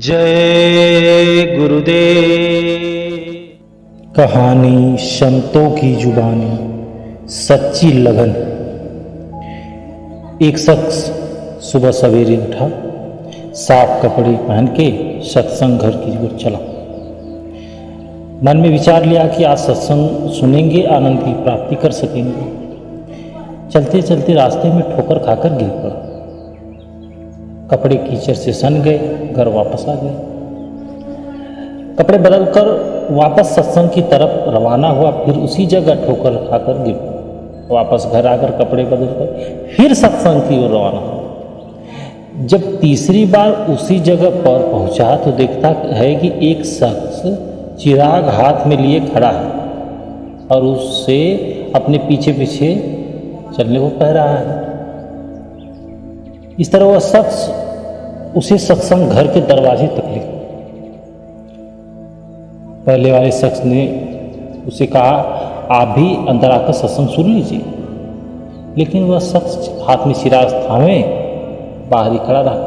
जय गुरुदेव। कहानी संतों की जुबानी, सच्ची लगन। एक शख्स सुबह सवेरे उठा, साफ कपड़े पहन के सत्संग घर की ओर चला। मन में विचार लिया कि आज सत्संग सुनेंगे, आनंद की प्राप्ति कर सकेंगे। चलते चलते रास्ते में ठोकर खाकर गिर पड़ा। कपड़े कीचड़ से सन गए, घर वापस आ गए। कपड़े बदलकर वापस सत्संग की तरफ रवाना हुआ, फिर उसी जगह ठोकर खाकर गिर पड़ा। वापस घर आकर कपड़े बदलकर फिर सत्संग की ओर रवाना हुआ। जब तीसरी बार उसी जगह पर पहुंचा तो देखता है कि एक शख्स चिराग हाथ में लिए खड़ा है और उससे अपने पीछे पीछे चलने को कह रहा है। इस तरह वह शख्स उसे सत्संग घर के दरवाजे तक ले। पहले वाले शख्स ने उसे कहा, आप भी अंदर आकर सत्संग सुन लीजिए, लेकिन वह शख्स हाथ में चिराग थामे बाहर ही खड़ा रहा।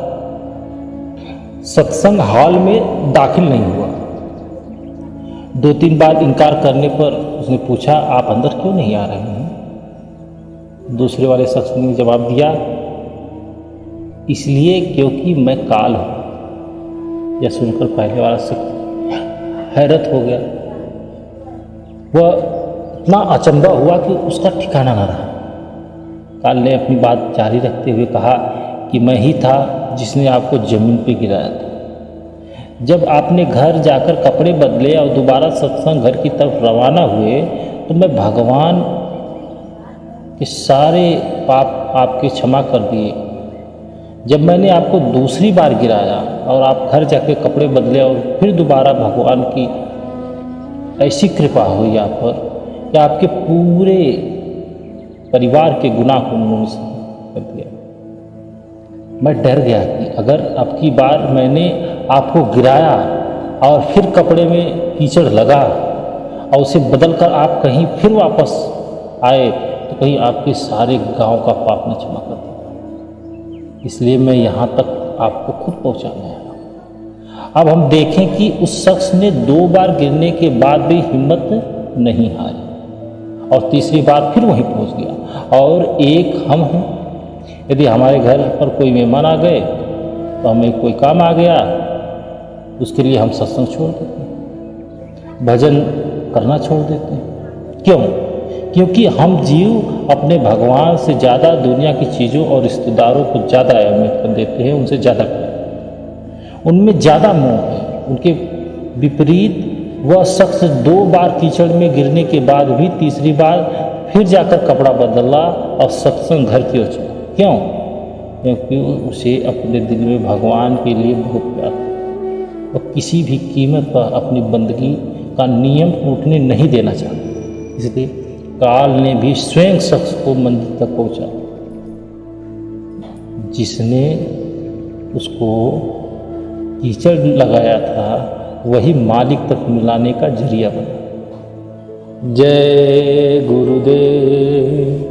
सत्संग हॉल में दाखिल नहीं हुआ। 2-3 बार इनकार करने पर उसने पूछा, आप अंदर क्यों नहीं आ रहे हैं? दूसरे वाले शख्स ने जवाब दिया, इसलिए क्योंकि मैं काल हूं। यह सुनकर पहले वाला शख्स हैरत हो गया। वह इतना अचंभा हुआ कि उसका ठिकाना न रहा। काल ने अपनी बात जारी रखते हुए कहा कि मैं ही था जिसने आपको जमीन पर गिराया था। जब आपने घर जाकर कपड़े बदले और दोबारा सत्संग घर की तरफ रवाना हुए तो मैं भगवान के सारे पाप आपके क्षमा कर दिए। जब मैंने आपको दूसरी बार गिराया और आप घर जाके कपड़े बदले और फिर दोबारा भगवान की ऐसी कृपा हुई आप पर कि आपके पूरे परिवार के गुनाह को उन्होंने कर दिया। मैं डर गया कि अगर अब की बार मैंने आपको गिराया और फिर कपड़े में कीचड़ लगा और उसे बदलकर आप कहीं फिर वापस आए तो कहीं आपके सारे गांव का पाप न क्षमा कर दे। इसलिए मैं यहाँ तक आपको खुद पहुँचाने आया। अब हम देखें कि उस शख्स ने 2 बार गिरने के बाद भी हिम्मत नहीं हारी और तीसरी बार फिर वहीं पहुँच गया। और एक हम हैं, यदि हमारे घर पर कोई मेहमान आ गए तो हमें कोई काम आ गया, उसके लिए हम सत्संग छोड़ देते हैं, भजन करना छोड़ देते हैं। क्यों? क्योंकि हम जीव अपने भगवान से ज़्यादा दुनिया की चीज़ों और रिश्तेदारों को ज़्यादा अहमियत देते हैं, उनसे ज़्यादा प्रेम, उनमें ज़्यादा मोह है। उनके विपरीत वह शख्स 2 बार कीचड़ में गिरने के बाद भी तीसरी बार फिर जाकर कपड़ा बदला और सत्संग घर की ओर चला। क्यों? क्योंकि उसे अपने दिल में भगवान के लिए बहुत प्यार था और किसी भी कीमत पर अपनी बंदगी का नियम टूटने नहीं देना चाहता। इसलिए काल ने भी स्वयं शख्स को मंदिर तक पहुंचा जिसने उसको कीचड़ लगाया था, वही मालिक तक मिलाने का जरिया बना। जय गुरुदेव।